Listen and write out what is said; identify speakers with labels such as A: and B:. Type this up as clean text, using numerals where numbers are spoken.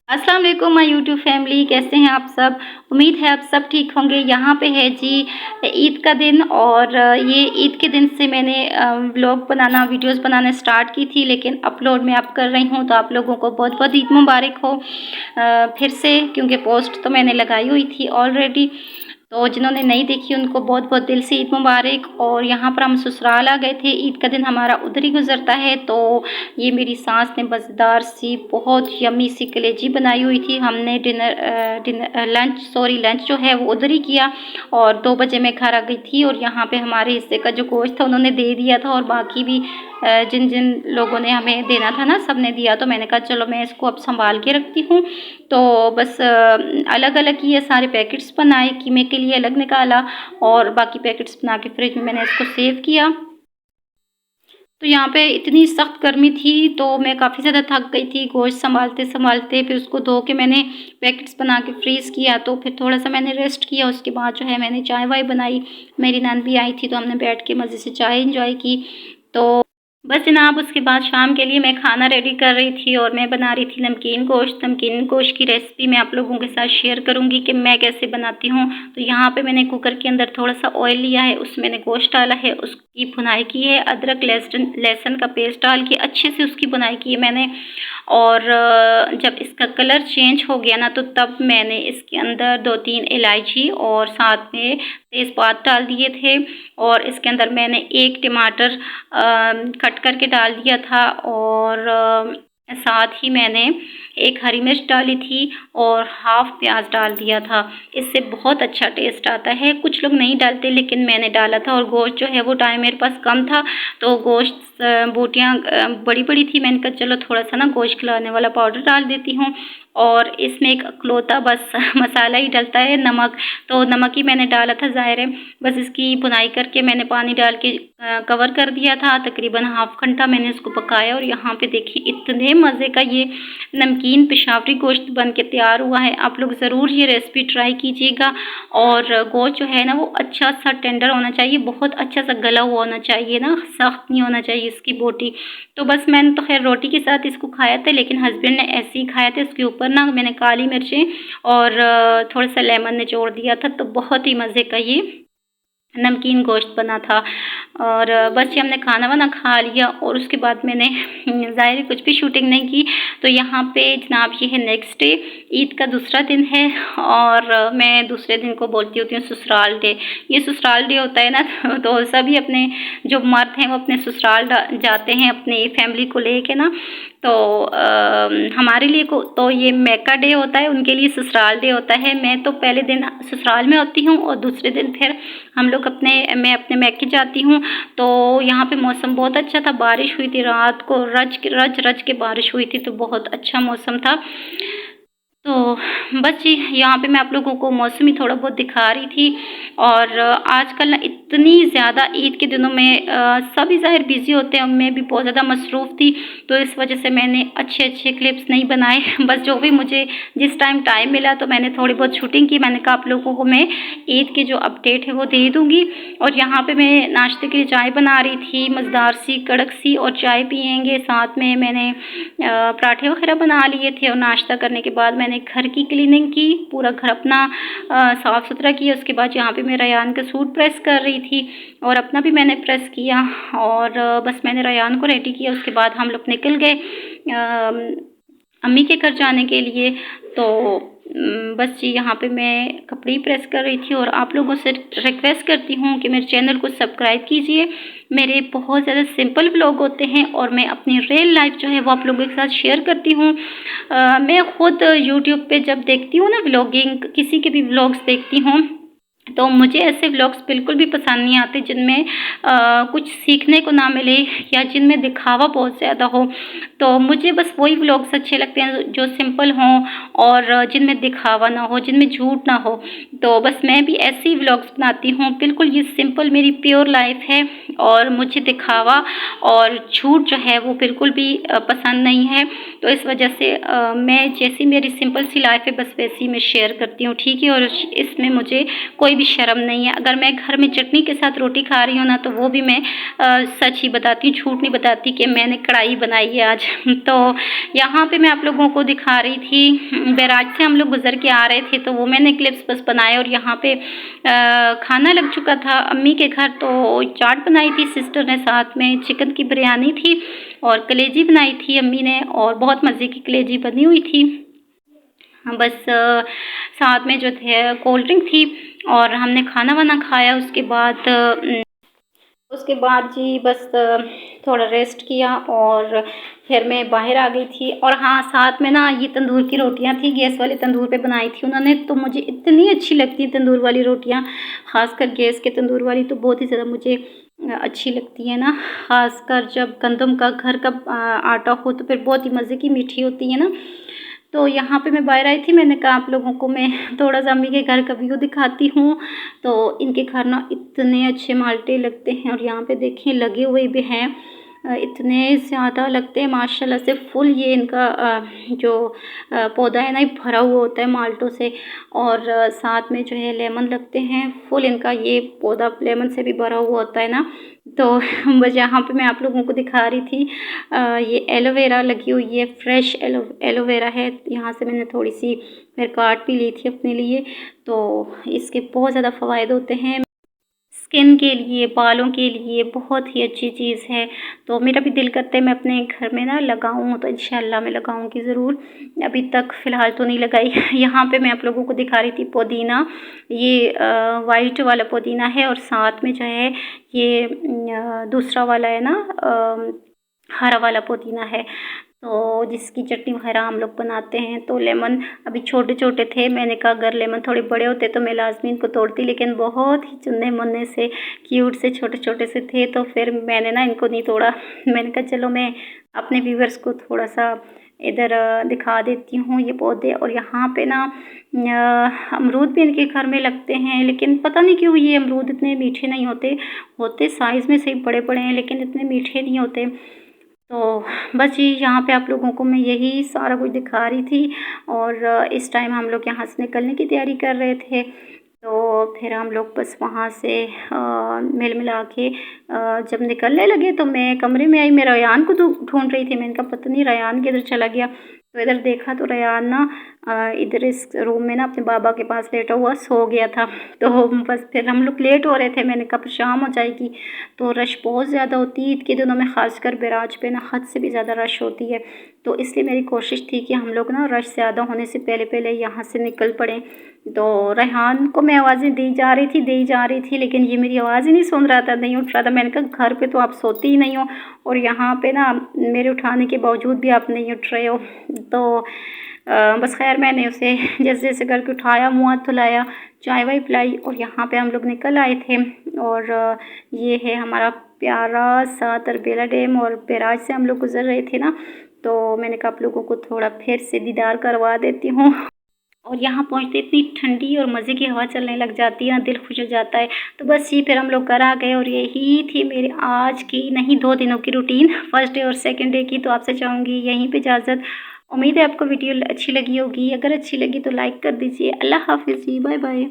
A: अस्सलाम वालेकुम my YouTube family, कैसे हैं आप सब। उम्मीद है आप सब ठीक होंगे। यहाँ पे है जी ईद का दिन और ये ईद के दिन से मैंने व्लॉग बनाना वीडियोस बनाना स्टार्ट की थी, लेकिन अपलोड मैं अब कर रही हूँ। तो आप लोगों को बहुत बहुत ईद मुबारक हो फिर से, क्योंकि पोस्ट तो मैंने लगाई हुई थी ऑलरेडी। तो जिन्होंने नहीं देखी उनको बहुत बहुत दिल से ईद मुबारक। और यहाँ पर हम ससुराल आ गए थे, ईद का दिन हमारा उधर ही गुजरता है। तो ये मेरी सास ने मज़ेदार सी बहुत यम्मी सी कलेजी बनाई हुई थी। हमने लंच जो है वो उधर ही किया और 2 बजे मैं घर आ गई थी। और यहाँ पे हमारे हिस्से का जो गोश्त था उन्होंने दे दिया था, और बाकी भी जिन जिन लोगों ने हमें देना था ना, सब ने दिया। तो मैंने कहा चलो मैं इसको अब संभाल के रखती हूँ। तो बस अलग अलग ही ये सारे पैकेट्स बनाए, कीमे के लिए अलग निकाला और बाकी पैकेट्स बना के फ्रिज में मैंने इसको सेव किया। तो यहाँ पे इतनी सख्त गर्मी थी तो मैं काफ़ी ज़्यादा थक गई थी गोश्त संभालते संभालते। फिर उसको धो के मैंने पैकेट्स बना के फ्रीज़ किया, तो फिर थोड़ा सा मैंने रेस्ट किया। उसके बाद जो है मैंने चाय वाय बनाई। मेरी नंद भी आई थी तो हमने बैठ के मज़े से चाय इंजॉय की। तो बस जनाब, उसके बाद शाम के लिए मैं खाना रेडी कर रही थी और मैं बना रही थी नमकीन गोश्त। नमकीन गोश्त की रेसिपी मैं आप लोगों के साथ शेयर करूंगी कि मैं कैसे बनाती हूँ। तो यहाँ पे मैंने कुकर के अंदर थोड़ा सा ऑयल लिया है, उसमें मैंने गोश्त डाला है, उसकी भुनाई की है। अदरक लहसुन का पेस्ट डाल के अच्छे से उसकी भुनाई की है मैंने। और जब इसका कलर चेंज हो गया ना, तो तब मैंने इसके अंदर 2-3 इलायची और साथ में तेज़पात डाल दिए थे। और इसके अंदर मैंने 1 टमाटर कट करके डाल दिया था, और साथ ही मैंने 1 हरी मिर्च डाली थी और हाफ प्याज डाल दिया था। इससे बहुत अच्छा टेस्ट आता है। कुछ लोग नहीं डालते, लेकिन मैंने डाला था। और गोश्त जो है वो टाइम मेरे पास कम था, तो गोश्त बोटियाँ बड़ी बड़ी थी। मैंने कहा चलो थोड़ा सा ना गोश्त खिलाने वाला पाउडर डाल देती हूँ। और इसमें एक अकलौता बस मसाला ही डलता है, नमक। तो नमक ही मैंने डाला था, ज़ाहिर है। बस इसकी भुनाई करके मैंने पानी डाल के कवर कर दिया था। तकरीबन हाफ घंटा मैंने इसको पकाया। और यहाँ पे देखिए इतने मज़े का ये नमकीन पेशावरी गोश्त बन के तैयार हुआ है। आप लोग ज़रूर ये रेसिपी ट्राई कीजिएगा। और गोश्त जो है ना वो अच्छा सा टेंडर होना चाहिए, बहुत अच्छा सा गला हुआ होना चाहिए ना, सख्त नहीं होना चाहिए इसकी बोटी। तो बस मैंने तो खैर रोटी के साथ इसको खाया था, लेकिन हस्बैंड ने ऐसे ही खाया था। इसके ऊपर ना मैंने काली मिर्चें और थोड़ा सा लेमन निचोड़ दिया था। तो बहुत ही मज़े का ये नमकीन गोश्त बना था। और बस ये हमने खाना वाना खा लिया और उसके बाद मैंने ज़ाहिर कुछ भी शूटिंग नहीं की। तो यहाँ पे जनाब ये है नेक्स्ट डे, ईद का दूसरा दिन है। और मैं दूसरे दिन को बोलती होती हूँ ससुराल डे। ये ससुराल डे होता है ना, तो सभी अपने जो मर्द हैं वो अपने ससुराल जाते हैं अपने फैमिली को लेके ना। तो हमारे लिए को तो ये मैका डे होता है, उनके लिए ससुराल डे होता है। मैं तो पहले दिन ससुराल में होती हूँ और दूसरे दिन फिर हम लोग मैं अपने मैके जाती हूँ। तो यहाँ पे मौसम बहुत अच्छा था, बारिश हुई थी रात को, रज के बारिश हुई थी। तो बहुत अच्छा मौसम था। तो बस जी यहाँ पे मैं आप लोगों को मौसम ही थोड़ा बहुत दिखा रही थी। और आजकल ना इतनी ज़्यादा ईद के दिनों में सभी ज़ाहिर बिज़ी होते हैं, मैं भी बहुत ज़्यादा मसरूफ़ थी। तो इस वजह से मैंने अच्छे अच्छे क्लिप्स नहीं बनाए। बस जो भी मुझे जिस टाइम मिला तो मैंने थोड़ी बहुत शूटिंग की। मैंने कहा आप लोगों को मैं ईद की जो अपडेट है वो दे दूँगी। और यहाँ पे मैं नाश्ते के लिए चाय बना रही थी, मज़ेदार सी कड़क सी, और चाय पियेंगे। साथ में मैंने पराठे वगैरह बना लिए थे। और नाश्ता करने के बाद मैंने घर की क्लीनिंग की, पूरा घर अपना साफ़ सुथरा किया। उसके बाद यहाँ पे मैं रयान का सूट प्रेस कर रही थी और अपना भी मैंने प्रेस किया। और बस मैंने रयान को रेडी किया। उसके बाद हम लोग निकल गए अम्मी के घर जाने के लिए। तो बस जी यहाँ पे मैं कपड़े ही प्रेस कर रही थी। और आप लोगों से रिक्वेस्ट करती हूँ कि मेरे चैनल को सब्सक्राइब कीजिए। मेरे बहुत ज़्यादा सिंपल व्लॉग होते हैं और मैं अपनी रियल लाइफ जो है वो आप लोगों के साथ शेयर करती हूँ। मैं ख़ुद यूट्यूब पे जब देखती हूँ ना व्लॉगिंग, किसी के भी व्लॉग्स देखती हूँ, तो मुझे ऐसे व्लॉग्स बिल्कुल भी पसंद नहीं आते जिनमें कुछ सीखने को ना मिले या जिनमें दिखावा बहुत ज़्यादा हो। तो मुझे बस वही व्लॉग्स अच्छे लगते हैं जो सिंपल हों और जिनमें दिखावा ना हो, जिनमें झूठ ना हो। तो बस मैं भी ऐसे ही व्लॉग्स बनाती हूँ। बिल्कुल ये सिंपल मेरी प्योर लाइफ है और मुझे दिखावा और झूठ जो है वो बिल्कुल भी पसंद नहीं है। तो इस वजह से मैं जैसी मेरी सिंपल सी लाइफ है बस वैसी मैं शेयर करती हूँ, ठीक है। और इसमें मुझे कोई भी शर्म नहीं है। अगर मैं घर में चटनी के साथ रोटी खा रही हूँ ना, तो वो भी मैं सच ही बताती हूँ, झूठ नहीं बताती कि मैंने कढ़ाई बनाई है आज। तो यहाँ पे मैं आप लोगों को दिखा रही थी, बैराज से हम लोग गुजर के आ रहे थे, तो वो मैंने क्लिप्स बस बनाए। और यहाँ पे खाना लग चुका था अम्मी के घर, तो चाट बनाई थी सिस्टर ने, साथ में चिकन की बिरयानी थी और कलेजी बनाई थी अम्मी ने, और बहुत मज़े की कलेजी बनी हुई थी। हाँ, बस साथ में जो थे कोल्ड ड्रिंक थी, और हमने खाना वाना खाया। उसके बाद जी बस थोड़ा रेस्ट किया और फिर मैं बाहर आ गई थी। और हाँ, साथ में ना ये तंदूर की रोटियां थी, गैस वाले तंदूर पे बनाई थी उन्होंने, तो मुझे इतनी अच्छी लगती है तंदूर वाली रोटियां, खासकर गैस के तंदूर वाली तो बहुत ही ज़्यादा मुझे अच्छी लगती है ना। खासकर जब गंदम का घर का आटा हो तो फिर बहुत ही मज़े की मीठी होती है ना। तो यहाँ पे मैं बाहर आई थी, मैंने कहा आप लोगों को मैं थोड़ा सा अम्मी के घर का व्यू दिखाती हूँ। तो इनके घर ना इतने अच्छे माल्टे लगते हैं, और यहाँ पे देखें लगे हुए भी हैं, इतने ज़्यादा लगते हैं माशाल्लाह से। फुल ये इनका जो पौधा है ना, ये भरा हुआ होता है माल्टों से, और साथ में जो है लेमन लगते हैं फुल, इनका ये पौधा लेमन से भी भरा हुआ होता है ना। तो बस यहाँ पे मैं आप लोगों को दिखा रही थी, ये एलोवेरा लगी हुई है, फ्रेश एलोवेरा है। यहाँ से मैंने थोड़ी सी फिर काट भी ली थी अपने लिए। तो इसके बहुत ज़्यादा फ़वाद होते हैं स्किन के लिए, बालों के लिए, बहुत ही अच्छी चीज़ है। तो मेरा भी दिल करता है मैं अपने घर में ना लगाऊं, तो इंशाल्लाह मैं लगाऊंगी ज़रूर। अभी तक फ़िलहाल तो नहीं लगाई। यहाँ पे मैं आप लोगों को दिखा रही थी पुदीना, ये वाइट वाला पुदीना है, और साथ में जो है ये दूसरा वाला है ना, हरा वाला पुदीना है, तो जिसकी चटनी वगैरह हम लोग बनाते हैं। तो लेमन अभी छोटे छोटे थे, मैंने कहा अगर लेमन थोड़े बड़े होते तो मैं लाजमी इनको तोड़ती, लेकिन बहुत ही चुन्ने मुन्ने से क्यूट से छोटे छोटे से थे, तो फिर मैंने ना इनको नहीं तोड़ा। मैंने कहा चलो मैं अपने व्यूवर्स को थोड़ा सा इधर दिखा देती हूँ ये पौधे। और यहाँ पे ना अमरूद भी इनके घर में लगते हैं, लेकिन पता नहीं क्यों ये अमरूद इतने मीठे नहीं होते साइज़ में सही बड़े बड़े हैं, लेकिन इतने मीठे नहीं होते। तो बस ये यहाँ पे आप लोगों को मैं यही सारा कुछ दिखा रही थी। और इस टाइम हम लोग यहाँ से निकलने की तैयारी कर रहे थे, तो फिर हम लोग बस वहाँ से मिल मिला के जब निकलने लगे, तो मैं कमरे में आई, मैं रयान को ढूंढ रही थी। मैंने कहा पता नहीं रयान किधर चला गया। तो इधर देखा तो रयान ना इधर इस रूम में ना अपने बाबा के पास लेटा हुआ सो गया था। तो बस फिर हम लोग लेट हो रहे थे, मैंने कहा फिर शाम हो जाएगी। तो रश बहुत ज़्यादा होती है ईद के दिनों में, ख़ासकर बैराज पे ना हद से भी ज़्यादा रश होती है। तो इसलिए मेरी कोशिश थी कि हम लोग ना रश ज़्यादा होने से पहले पहले यहाँ से निकल पड़ें। तो रेहान को मैं आवाज़ें दी जा रही थी, लेकिन ये मेरी आवाज़ ही नहीं सुन रहा था, नहीं उठ रहा था। मैंने कहा घर पे तो आप सोती ही नहीं हो, और यहाँ पे ना मेरे उठाने के बावजूद भी आप नहीं उठ रहे हो। तो बस खैर मैंने उसे जैसे जैसे करके उठाया, मुँह हाथ धुलाया, चाय वाय पिलाई, और यहाँ पे हम लोग निकल आए थे। और ये है हमारा प्यारा सा तरबेला डैम, और बैराज से हम लोग गुजर रहे थे ना, तो मैंने कहा आप लोगों को थोड़ा फिर से दीदार करवा देती हूँ। और यहाँ पहुँचते इतनी ठंडी और मज़े की हवा चलने लग जाती है ना, दिल खुश हो जाता है। तो बस ये फिर हम लोग घर आ गए, और यही थी मेरी आज की नहीं 2 दिनों की रूटीन, फर्स्ट डे और सेकंड डे की। तो आपसे चाहूँगी यहीं पे इजाज़त। उम्मीद है आपको वीडियो अच्छी लगी होगी, अगर अच्छी लगी तो लाइक कर दीजिए। अल्लाह हाफिज़ जी, बाय बाय।